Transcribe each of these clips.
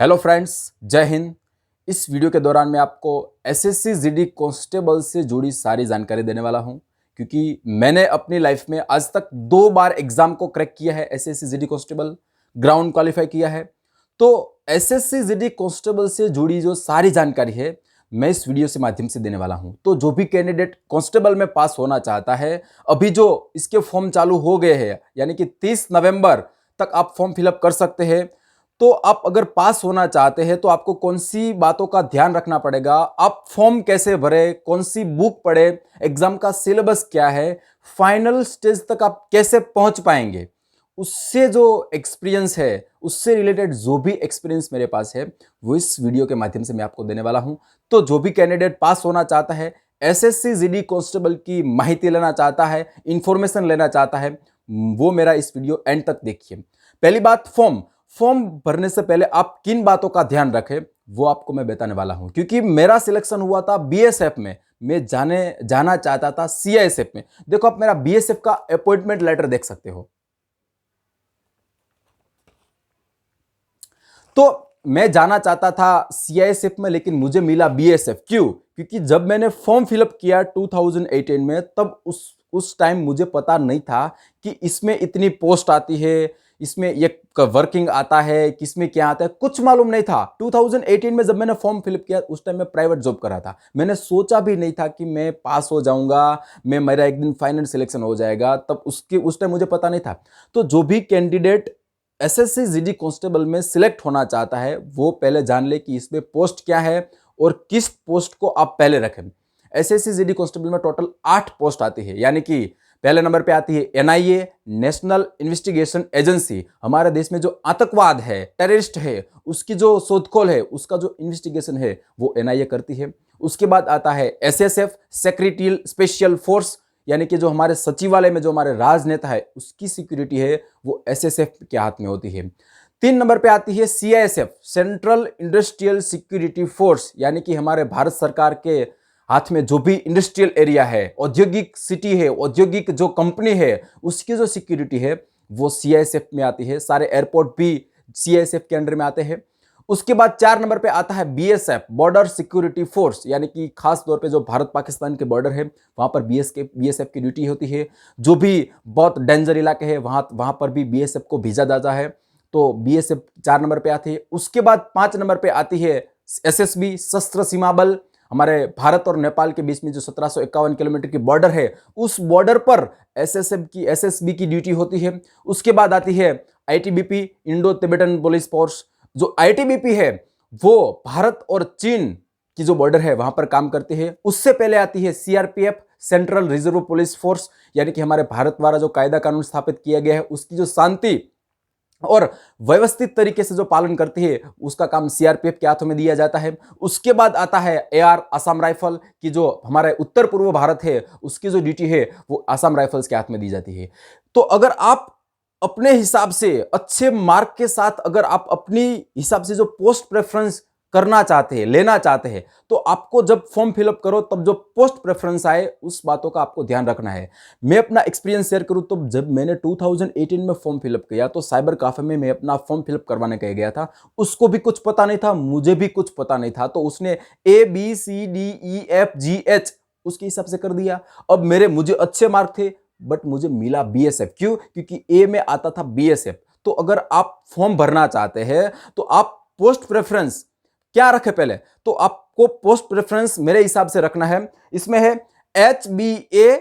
Hello friends, जय हिंद। इस video के दौरान मैं आपको एसएससी जीडी कांस्टेबल से जुड़ी सारी जानकारी देने वाला हूं, क्योंकि मैंने अपनी लाइफ में आज तक 2 बार एग्जाम को क्रैक किया है। SSC GD constable ground qualify किया है। तो एसएससी जीडी कांस्टेबल से जुड़ी जो सारी जानकारी है मैं इस वीडियो से माध्यम से देने वाला हूं। तो जो भी कैंडिडेट कांस्टेबल में पास होना चाहता है, अभी जो इसके फॉर्म चालू हो गए हैं, यानी कि 30 नवंबर तक आप फॉर्म फिलअप कर सकते हैं। तो आप अगर पास होना चाहते हैं तो आपको कौन सी बातों का ध्यान रखना पड़ेगा, आप फॉर्म कैसे भरे, कौन सी बुक पढ़े, एग्जाम का सिलेबस क्या है, फाइनल स्टेज तक आप कैसे पहुंच पाएंगे, उससे जो एक्सपीरियंस है, उससे रिलेटेड जो भी एक्सपीरियंस मेरे पास है वो इस वीडियो के माध्यम से मैं आपको देने वाला हूं। तो जो भी कैंडिडेट पास होना चाहता है, एसएससी जीडी कांस्टेबल की माहिती लेना चाहता है, इंफॉर्मेशन लेना चाहता है, वो मेरा इस वीडियो एंड तक देखिए। पहली बात, फॉर्म भरने से पहले आप किन बातों का ध्यान रखें वो आपको मैं बताने वाला हूं, क्योंकि मेरा सिलेक्शन हुआ था बीएसएफ में। मैं जाना चाहता था सीआईएसएफ में। देखो, आप मेरा बीएसएफ का अपॉइंटमेंट लेटर देख सकते हो। तो मैं जाना चाहता था सीआईएसएफ में, लेकिन मुझे मिला बीएसएफ। क्यों? क्योंकि जब मैंने फॉर्म फिलअप किया 2018 में, तब उस टाइम मुझे पता नहीं था कि इसमें इतनी पोस्ट आती है, इसमें ये वर्किंग आता है, किसमें क्या आता है, कुछ मालूम नहीं था। 2018 में जब मैंने फॉर्म फिलअप किया, उस टाइम मैं प्राइवेट जॉब कर रहा था। मैंने सोचा भी नहीं था कि मैं पास हो जाऊंगा, मेरा एक दिन फाइनल सिलेक्शन हो जाएगा। तब उस टाइम मुझे पता नहीं था। तो जो भी कैंडिडेट एसएससी जीडी कांस्टेबल में सिलेक्ट होना चाहता है वो पहले जान ले कि इसमें पोस्ट क्या है और किस पोस्ट को आप पहले रखें। एसएससी जीडी कांस्टेबल में टोटल 8 पोस्ट आती है, यानी कि पहले नंबर पे आती है एनआईए, नेशनल इन्वेस्टिगेशन एजेंसी। हमारे देश में जो आतंकवाद है, टेररिस्ट है, उसकी जो शोधखोल है, उसका जो इन्वेस्टिगेशन है वो एनआईए करती है। उसके बाद आता है एसएसएफ, सेक्रेटरियल स्पेशल फोर्स, यानी कि जो हमारे सचिवालय में जो हमारे राजनेता है उसकी सिक्योरिटी है वो एसएसएफ के हाथ में होती है। 3 नंबर पे आती है CISF, central industrial security force, यानी कि हमारे भारत सरकार के हाथ में जो भी इंडस्ट्रियल एरिया है, औद्योगिक सिटी है, औद्योगिक जो कंपनी है, उसकी जो सिक्योरिटी है वो सीआईएसएफ में आती है। सारे एयरपोर्ट भी सीआईएसएफ के अंडर में आते हैं। उसके बाद 4 नंबर पे आता है बीएसएफ, बॉर्डर सिक्योरिटी फोर्स, यानी कि खास तौर पे जो भारत पाकिस्तान के बॉर्डर है वहां पर बीएसएफ की ड्यूटी होती है। जो भी बहुत डेंजर इलाके हैं वहां पर भी बीएसएफ को भेजा जाता है। तो बीएसएफ 4 नंबर पे आती है। उसके बाद 5 नंबर पे आती है एसएसबी, सशस्त्र सीमा बल। हमारे भारत और नेपाल के बीच में जो 1751 किलोमीटर की बॉर्डर है, उस बॉर्डर पर एसएसबी की ड्यूटी होती है। उसके बाद आती है ITBP, Indo Tibetan police force. जो आईटीबीपी है वो भारत और चीन की जो बॉर्डर है वहां पर काम करती है। उससे पहले आती है CRPF, central reserve police force, यानी कि हमारे भारत द्वारा जो कायदा कानून स्थापित किया गया है उसकी जो शांति और व्यवस्थित तरीके से जो पालन करती है उसका काम सीआरपीएफ के हाथों में दिया जाता है। उसके बाद आता है एआर, असम राइफल की जो हमारे उत्तर पूर्व भारत है उसकी जो ड्यूटी है वो असम राइफल्स के हाथ में दी जाती है। तो अगर आप अपने हिसाब से अच्छे मार्क के साथ, अगर आप अपनी हिसाब से जो पोस्ट प्रेफरेंस करना चाहते हैं, लेना चाहते हैं, तो आपको जब फॉर्म फिलअप करो तब जो पोस्ट प्रेफरेंस आए उस बातों का आपको ध्यान रखना है। मैं अपना एक्सपीरियंस शेयर करूं तो जब मैंने 2018 में फॉर्म फिलअप किया तो साइबर कैफे में मैं अपना फॉर्म फिलअप करवाने के गया था। उसको भी कुछ पता नहीं था, मुझे भी कुछ पता नहीं था। तो उसने ABCDEFGH उसके हिसाब से कर दिया। अब मुझे अच्छे मार्क थे बट मुझे मिला बीएसएफ। क्यों? क्योंकि ए में आता था बीएसएफ। तो अगर आप फॉर्म भरना चाहते हैं तो आप पोस्ट प्रेफरेंस क्या रखें पहले? तो आपको पोस्ट प्रेफरेंस मेरे हिसाब से रखना है, इसमें है HBACDFE,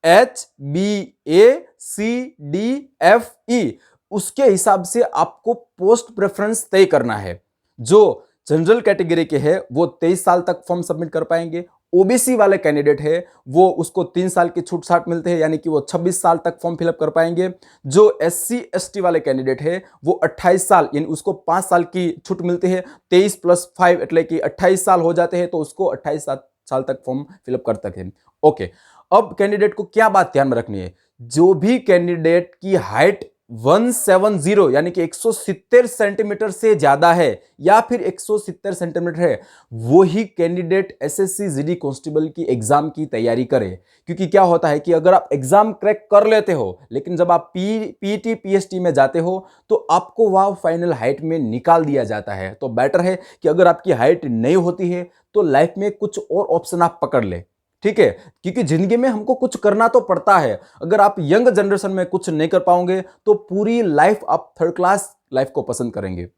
HBACDFE। उसके हिसाब से आपको पोस्ट प्रेफरेंस तय करना है। जो जनरल कैटेगरी के हैं वो 23 साल तक फॉर्म सबमिट कर पाएंगे। ओबीसी वाले कैंडिडेट है वो उसको 3 साल की छूट छाट मिलते हैं, यानी कि वो 26 साल तक फॉर्म फिलअप कर पाएंगे। जो एससी एसटी वाले कैंडिडेट है वो 28 साल, यानी उसको 5 साल की छूट मिलती है। 23 + 5 એટલે कि 28 साल हो जाते हैं, तो उसको 28 साल तक फॉर्म फिलअप कर सकते हैं। ओके, अब कैंडिडेट को क्या बात ध्यान में रखनी है? जो भी कैंडिडेट की हाइट 170 यानी कि 170 सेंटीमीटर से ज्यादा है या फिर 170 सेंटीमीटर है, वो ही कैंडिडेट एसएससी जीडी कांस्टेबल की एग्जाम की तैयारी करे। क्योंकि क्या होता है कि अगर आप एग्जाम क्रैक कर लेते हो लेकिन जब आप पीटी पीएसटी में जाते हो तो आपको वह फाइनल हाइट में निकाल दिया जाता है। तो बेटर है कि अगर आपकी हाइट नहीं होती है तो लाइफ में कुछ और ऑप्शन आप पकड़ ले, ठीक है। क्योंकि जिंदगी में हमको कुछ करना तो पड़ता है। अगर आप यंग जनरेशन में कुछ नहीं कर पाओगे तो पूरी लाइफ आप थर्ड क्लास लाइफ को पसंद करेंगे।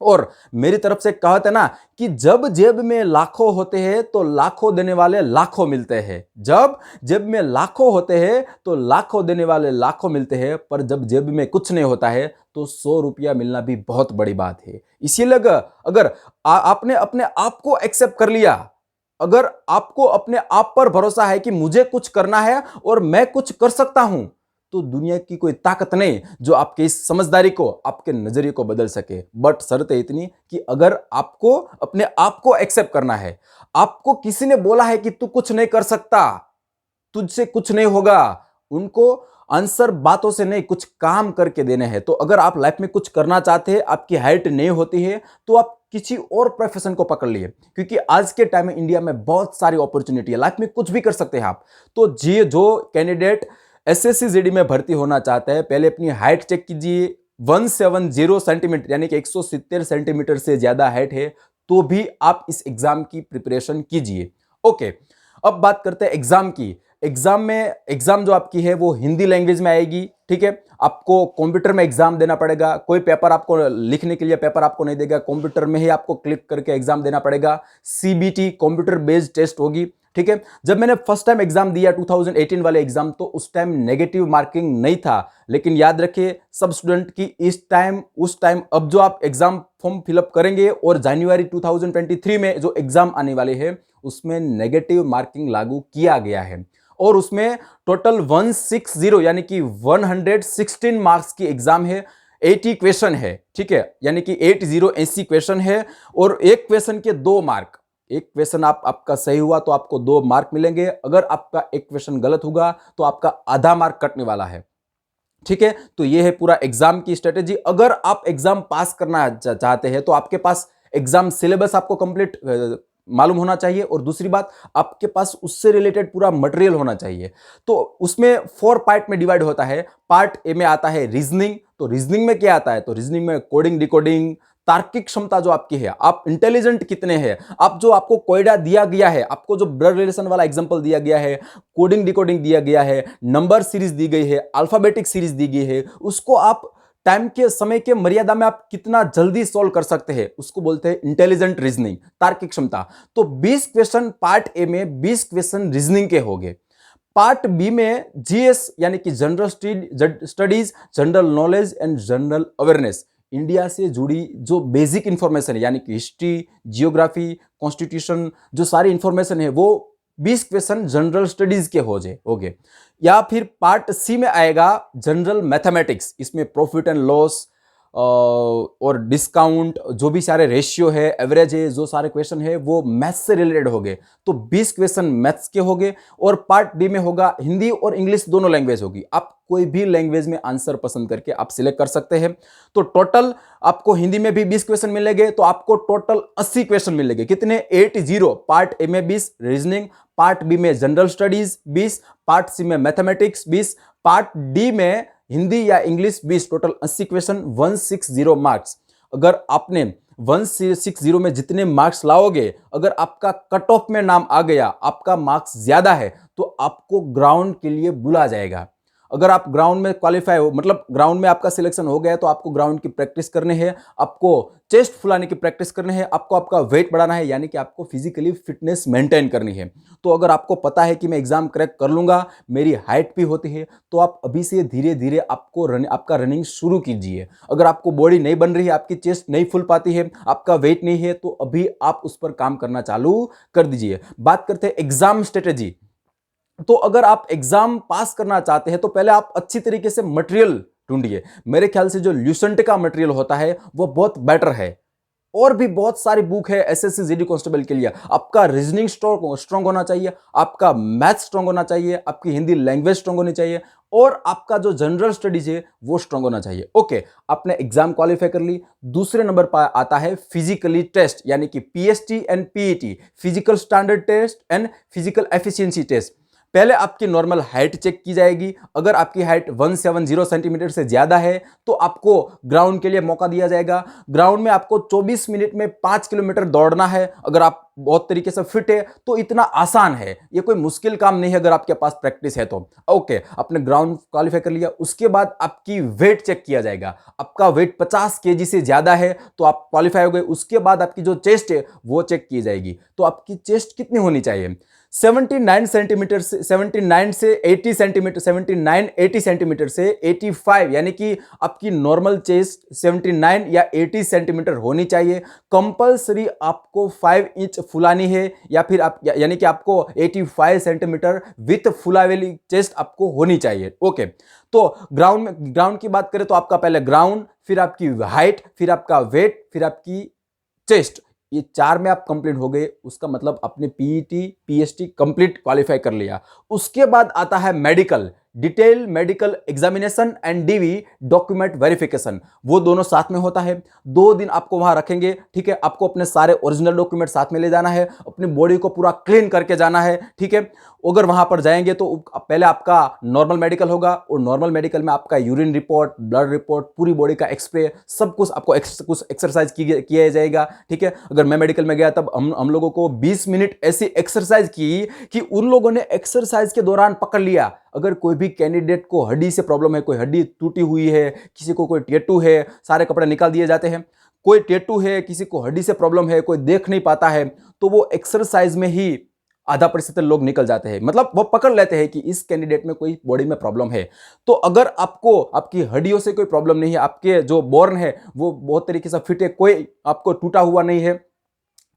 और मेरी तरफ से कहते हैं ना कि जब जेब में लाखों होते हैं तो लाखों देने वाले लाखों मिलते हैं। जब जेब में लाखों होते हैं तो लाखों देने वाले लाखों मिलते हैं, पर जब जेब में कुछ नहीं होता है तो 100 रुपया मिलना भी बहुत बड़ी बात है। इसीलिए अगर आपने अपने आप को एक्सेप्ट कर लिया, अगर आपको अपने आप पर भरोसा है कि मुझे कुछ करना है और मैं कुछ कर सकता हूं, तो दुनिया की कोई ताकत नहीं जो आपके इस समझदारी को, आपके नजरिए को बदल सके। बट शर्त है इतनी कि अगर आपको अपने आप को एक्सेप्ट करना है, आपको किसी ने बोला है कि तू कुछ नहीं कर सकता, तुझसे कुछ नहीं होगा, उनको आंसर बातों से नहीं कुछ काम करके देने हैं। तो अगर आप लाइफ में कुछ करना चाहते हैं, आपकी हाइट नहीं होती है, तो आप किसी और प्रोफेशन को पकड़ लिए। क्योंकि आज के टाइम में इंडिया में बहुत सारी अपॉर्चुनिटी है, लाइफ में कुछ भी कर सकते हैं आप। तो जी जो कैंडिडेट एसएससी जीडी में भर्ती होना चाहता है, पहले अपनी हाइट चेक कीजिए। 170 सेंटीमीटर यानी कि 170 सेंटीमीटर से ज्यादा हाइट है तो भी आप इस एग्जाम की प्रिपरेशन कीजिए। ओके, अब बात करते हैं एग्जाम की। एग्जाम जो आपकी है वो हिंदी लैंग्वेज में आएगी, ठीक है। आपको कंप्यूटर में एग्जाम देना पड़ेगा, कोई पेपर आपको लिखने के लिए पेपर आपको नहीं देगा, कंप्यूटर में ही आपको क्लिक करके एग्जाम देना पड़ेगा। सीबीटी कंप्यूटर बेस्ड टेस्ट होगी, ठीक है। जब मैंने फर्स्ट टाइम एग्जाम दिया 2018 वाले एग्जाम, तो उस टाइम नेगेटिव मार्किंग नहीं था। लेकिन याद रखिए सब स्टूडेंट की उस टाइम अब जो आप एग्जाम फॉर्म फिलअप करेंगे और जनवरी 2023 में जो एग्जाम आने वाले हैं उसमें नेगेटिव मार्किंग लागू किया गया है। और उसमें टोटल 160 यानी कि 116 मार्क्स की एग्जाम है, 80 क्वेश्चन है, ठीक है। यानी कि 80 क्वेश्चन है और एक क्वेश्चन के 2 मार्क। एक क्वेश्चन आपका सही हुआ तो आपको 2 मार्क मिलेंगे, अगर आपका एक क्वेश्चन गलत होगा तो आपका आधा मार्क कटने वाला है, ठीक है। तो ये है पूरा एग्जाम की स्ट्रेटेजी। अगर आप एग्जाम पास करना चाहते हैं तो आपके पास एग्जाम सिलेबस आपको कंप्लीट मालूम होना चाहिए, और दूसरी बात आपके पास उससे रिलेटेड पूरा मटेरियल होना चाहिए। तो उसमें 4 पार्ट में डिवाइड होता है। पार्ट ए में आता है रीजनिंग। तो रीजनिंग में क्या आता है, तो रीजनिंग में कोडिंग डिकोडिंग, तार्किक क्षमता जो आपकी है, आप इंटेलिजेंट कितने हैं, आप जो आपको कोयडा दिया गया है, आपको जो ब्लड रिलेशन वाला एग्जांपल दिया गया है, कोडिंग डिकोडिंग दिया गया है, नंबर सीरीज दी गई है, अल्फाबेटिक सीरीज दी गई है, उसको आप टाइम के समय के मर्यादा में आप कितना जल्दी सॉल्व कर सकते हैं, उसको बोलते हैं इंटेलिजेंट रीजनिंग, तार्किक क्षमता। तो 20 क्वेश्चन पार्ट ए में, 20 क्वेश्चन रीजनिंग के हो गए। पार्ट बी में जीएस यानी कि general studies, general knowledge and general awareness, India से जुड़ी जो बेसिक इंफॉर्मेशन है यानी कि हिस्ट्री, जियोग्राफी, कॉन्स्टिट्यूशन, जो सारी इंफॉर्मेशन है वो 20 क्वेश्चन जनरल स्टडीज के हो गए। या फिर पार्ट सी में आएगा जनरल मैथमेटिक्स, इसमें प्रॉफिट एंड लॉस और डिस्काउंट, जो भी सारे रेशियो है, एवरेज है, जो सारे क्वेश्चन है वो मैथ्स से रिलेटेड हो गए। तो 20 क्वेश्चन मैथ्स के हो गए। और पार्ट डी में होगा हिंदी और इंग्लिश दोनों लैंग्वेज होगी, आप कोई भी लैंग्वेज में आंसर पसंद करके आप सिलेक्ट कर सकते हैं। तो टोटल आपको हिंदी में भी 20 क्वेश्चन मिलेंगे, तो आपको टोटल 80 क्वेश्चन मिलेंगे। कितने? 80। पार्ट ए में 20 रीजनिंग, पार्ट बी में जनरल स्टडीज 20, पार्ट सी में मैथमेटिक्स 20, पार्ट डी में हिंदी या इंग्लिश 20, टोटल 80 क्वेश्चन, 160 मार्क्स। अगर आपने 160 में जितने मार्क्स लाओगे, अगर आपका कट ऑफ में नाम आ गया, आपका मार्क्स ज्यादा है, तो आपको ग्राउंड के लिए बुला जाएगा। अगर आप ग्राउंड में क्वालिफाई हो, मतलब ग्राउंड में आपका सिलेक्शन हो गया, तो आपको ग्राउंड की प्रैक्टिस करनी है, आपको चेस्ट फुलाने की प्रैक्टिस करनी है, आपको आपका वेट बढ़ाना है, यानी कि आपको फिजिकली फिटनेस मेंटेन करनी है। तो अगर आपको पता है कि मैं एग्जाम क्रैक कर लूंगा, मेरी हाइट भी होती है, तो आप अभी से धीरे धीरे आपका रनिंग शुरू कीजिए। अगर आपको बॉडी नहीं बन रही है, आपकी चेस्ट नहीं फुल पाती है, आपका वेट नहीं है, तो अभी आप उस पर काम करना चालू कर दीजिए। बात करते हैं एग्जाम स्ट्रेटेजी। तो अगर आप एग्जाम पास करना चाहते हैं तो पहले आप अच्छी तरीके से मटेरियल ढूंढिए। मेरे ख्याल से जो ल्यूसेंट का मटेरियल होता है वो बहुत बेटर है। और भी बहुत सारी बुक है एसएससी जीडी कांस्टेबल के लिए। आपका रीजनिंग स्ट्रांग होना चाहिए, आपका मैथ स्ट्रांग होना चाहिए, आपकी हिंदी लैंग्वेज स्ट्रांग होनी चाहिए, और आपका जो जनरल स्टडीज है वो स्ट्रांग होना चाहिए। ओके, आपने एग्जाम क्वालिफाई कर ली। दूसरे नंबर पर आता है फिजिकली टेस्ट, यानी कि PST and PET, physical standard test and physical efficiency test. पहले आपकी नॉर्मल हाइट चेक की जाएगी। अगर आपकी हाइट 170 सेंटीमीटर से ज्यादा है तो आपको ग्राउंड के लिए मौका दिया जाएगा। ग्राउंड में आपको 24 मिनट में 5 किलोमीटर दौड़ना है। अगर आप बहुत तरीके से फिट है तो इतना आसान है, ये कोई मुश्किल काम नहीं है अगर आपके पास प्रैक्टिस है तो। ओके, आपने ग्राउंड क्वालिफाई कर लिया। उसके बाद आपकी वेट चेक किया जाएगा। आपका वेट 50 केजी से ज्यादा है तो आप क्वालिफाई हो गए। उसके बाद आपकी जो चेस्ट है वो चेक की जाएगी। तो आपकी चेस्ट कितनी होनी चाहिए? 79 सेंटीमीटर से 79 से 80 सेंटीमीटर, 79 80 सेंटीमीटर से 85, यानी कि आपकी नॉर्मल चेस्ट 79 या 80 सेंटीमीटर होनी चाहिए। कंपलसरी आपको 5 इंच फुलानी है, या फिर आप यानी कि आपको 85 सेंटीमीटर विथ फुला वाली चेस्ट आपको होनी चाहिए। ओके, तो ग्राउंड की बात करें तो आपका पहले ग्राउंड, फिर आपकी हाइट, फिर आपका वेट, फिर आपकी चेस्ट, ये 4 में आप कंप्लीट हो गए। उसका मतलब आपने पीईटी पीएसटी कंप्लीट क्वालिफाई कर लिया। उसके बाद आता है medical, detail medical examination and DV document verification. वो दोनों साथ में होता है। 2 दिन आपको वहां रखेंगे, ठीक है। आपको अपने सारे ओरिजिनल डॉक्यूमेंट साथ में ले जाना है, अपनी बॉडी को पूरा क्लीन करके जाना है, ठीक है। अगर वहां पर जाएंगे तो पहले आपका नॉर्मल मेडिकल होगा, और नॉर्मल मेडिकल में आपका यूरिन रिपोर्ट, ब्लड रिपोर्ट, पूरी बॉडी का एक्सरे, सब कुछ आपको कुछ एक्सरसाइज किया जाएगा, ठीक है। अगर मैं मेडिकल में गया तब हम लोगों को 20 मिनट ऐसी एक्सरसाइज की कि उन लोगों ने एक्सरसाइज के दौरान पकड़ लिया। अगर कोई भी कैंडिडेट को हड्डी से प्रॉब्लम है, कोई हड्डी टूटी हुई है, किसी को कोई टैटू है, सारे कपड़े निकाल दिए जाते हैं। कोई टैटू है, किसी को हड्डी से प्रॉब्लम है, कोई देख नहीं पाता है, तो वो एक्सरसाइज में ही आधा प्रतिशत लोग निकल जाते हैं। मतलब वो पकड़ लेते हैं कि इस कैंडिडेट में कोई बॉडी में प्रॉब्लम है। तो अगर आपको आपकी हड्डियों से कोई प्रॉब्लम नहीं है, आपके जो बोर्न है वो बहुत तरीके से फिट है, कोई आपको टूटा हुआ नहीं है,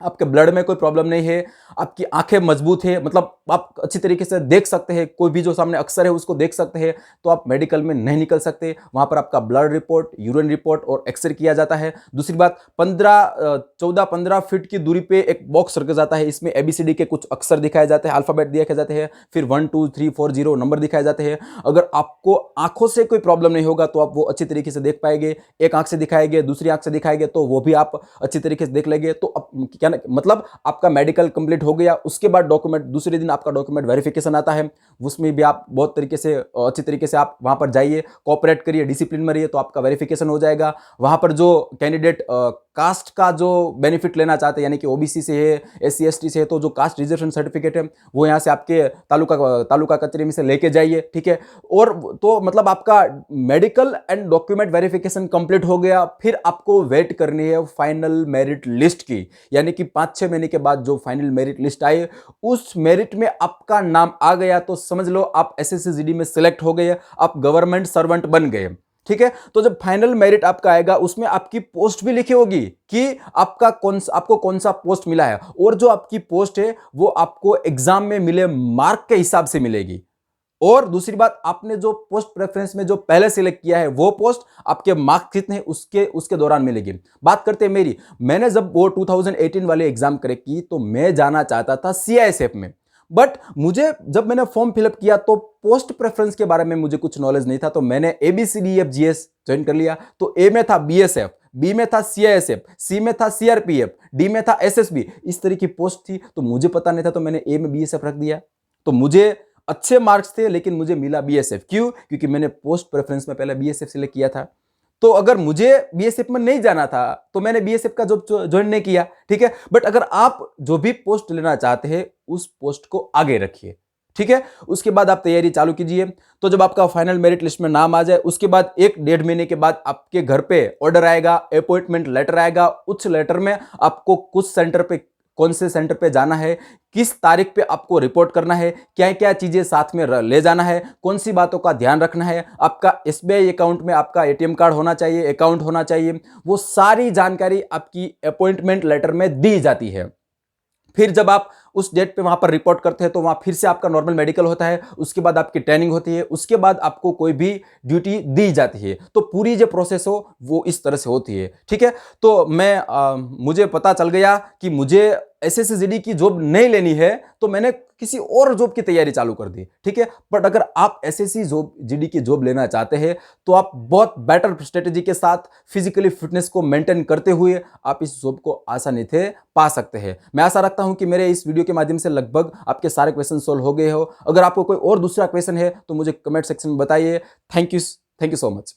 आपके ब्लड में कोई प्रॉब्लम नहीं है, आपकी आंखें मजबूत है, मतलब आप अच्छी तरीके से देख सकते हैं, कोई भी जो सामने अक्सर है उसको देख सकते हैं, तो आप मेडिकल में नहीं निकल सकते। वहां पर आपका ब्लड रिपोर्ट, यूरिन रिपोर्ट और एक्सरे किया जाता है। दूसरी बात, 14-15 फीट की दूरी पे एक बॉक्स रखा जाता है। इसमें ABCD के कुछ अक्षर दिखाए जाते हैं, अल्फाबेट दिए जाते हैं, फिर 1 2 3 4 0 नंबर दिखाए जाते हैं। अगर आपको आंखों से कोई प्रॉब्लम नहीं होगा तो आप वो अच्छी तरीके से देख पाएंगे। एक आंख से दिखाएंगे, दूसरी आंख से दिखाएंगे तो वो भी आप अच्छी तरीके से देख लेंगे। तो क्या मतलब आपका मेडिकल कंप्लीट हो गया। उसके बाद डॉक्यूमेंट, दूसरे दिन आपका डॉक्यूमेंट वेरिफिकेशन आता है। उसमें भी आप बहुत तरीके से अच्छी तरीके से आप वहां पर जाइए, कोऑपरेट करिए, डिसिप्लिन में रहिए, तो आपका वेरिफिकेशन हो जाएगा। वहां पर जो कैंडिडेट कास्ट का जो बेनिफिट लेना चाहते हैं, यानी कि OBC से है, SC ST से है, तो जो कास्ट रिजर्वेशन सर्टिफिकेट है वो यहाँ से आपके तालुका कचहरी में से लेके जाइए, ठीक है। और तो मतलब आपका medical and document verification complete हो गया। फिर आपको वेट करनी है फाइनल मेरिट लिस्ट की, यानी कि 5-6 महीने के बाद जो फाइनल मेरिट लिस्ट आए, उस मेरिट में आपका नाम आ गया तो समझ लो आप SSC-GD में सिलेक्ट हो गए, आप गवर्नमेंट सर्वेंट बन गए, ठीक है। तो जब फाइनल मेरिट आपका आएगा उसमें आपकी पोस्ट भी लिखी होगी कि आपको कौन सा पोस्ट मिला है, और जो आपकी पोस्ट है वो आपको एग्जाम में मिले मार्क के हिसाब से मिलेगी। और दूसरी बात, आपने जो पोस्ट प्रेफरेंस में जो पहले सिलेक्ट किया है वो पोस्ट आपके मार्क्स कितने उसके दौरान मिलेगी। बात करते हैं मेरी, मैंने जब वो 2018 वाले एग्जाम क्रैक की तो मैं जाना चाहता था CISF में, बट मुझे जब मैंने फॉर्म फिलअप किया तो पोस्ट प्रेफरेंस के बारे में मुझे कुछ नॉलेज नहीं था, तो मैंने ABCDEFGS ज्वाइन कर लिया। तो A में था BSF, B में था CISF, C में था CRPF, D में था SSB, इस तरह की पोस्ट थी। तो मुझे पता नहीं था, तो मैंने A में BSF रख दिया। तो मुझे अच्छे मार्क्स थे लेकिन मुझे मिला BSF। क्यों? क्योंकि मैंने पोस्ट प्रेफरेंस में पहले BSF सिलेक्ट किया था। तो अगर मुझे BSF में नहीं जाना था तो मैंने BSF का जॉब ज्वाइन नहीं किया, ठीक है। बट अगर आप जो भी पोस्ट लेना चाहते हैं उस पोस्ट को आगे रखिए, ठीक है। उसके बाद आप तैयारी चालू कीजिए। तो जब आपका फाइनल मेरिट लिस्ट में नाम आ जाए उसके बाद 1-1.5 महीने के बाद आपके घर पे ऑर्डर आएगा, अपॉइंटमेंट लेटर आएगा। उस लेटर में आपको कुछ सेंटर पे, कौन से सेंटर पे जाना है, किस तारीख पे आपको रिपोर्ट करना है, क्या क्या चीजें साथ में ले जाना है, कौन सी बातों का ध्यान रखना है, आपका SBI अकाउंट में आपका ATM कार्ड होना चाहिए, अकाउंट होना चाहिए, वो सारी जानकारी आपकी अपॉइंटमेंट लेटर में दी जाती है। फिर जब आप उस डेट पे वहां पर रिपोर्ट करते हैं तो वहां फिर से आपका नॉर्मल मेडिकल होता है, उसके बाद आपकी ट्रेनिंग होती है, उसके बाद आपको कोई भी ड्यूटी दी जाती है। तो पूरी जो प्रोसेस हो वो इस तरह से होती है, ठीक है। तो मुझे पता चल गया कि मुझे एसएससी की जॉब नहीं लेनी है तो मैंने किसी और जॉब की तैयारी चालू कर दी, ठीक है। बट अगर आप एसएससी जॉब जीडी की जॉब लेना चाहते हैं तो आप बहुत बेटर स्ट्रेटेजी के साथ फिजिकली फिटनेस को मेंटेन करते हुए आप इस जॉब को आसानी से पा सकते हैं। मैं आशा रखता हूं कि मेरे इस वीडियो के माध्यम से लगभग आपके सारे क्वेश्चन सोल्व हो गए हो। अगर आपको कोई और दूसरा क्वेश्चन है तो मुझे कमेंट सेक्शन में बताइए। Thank you so much.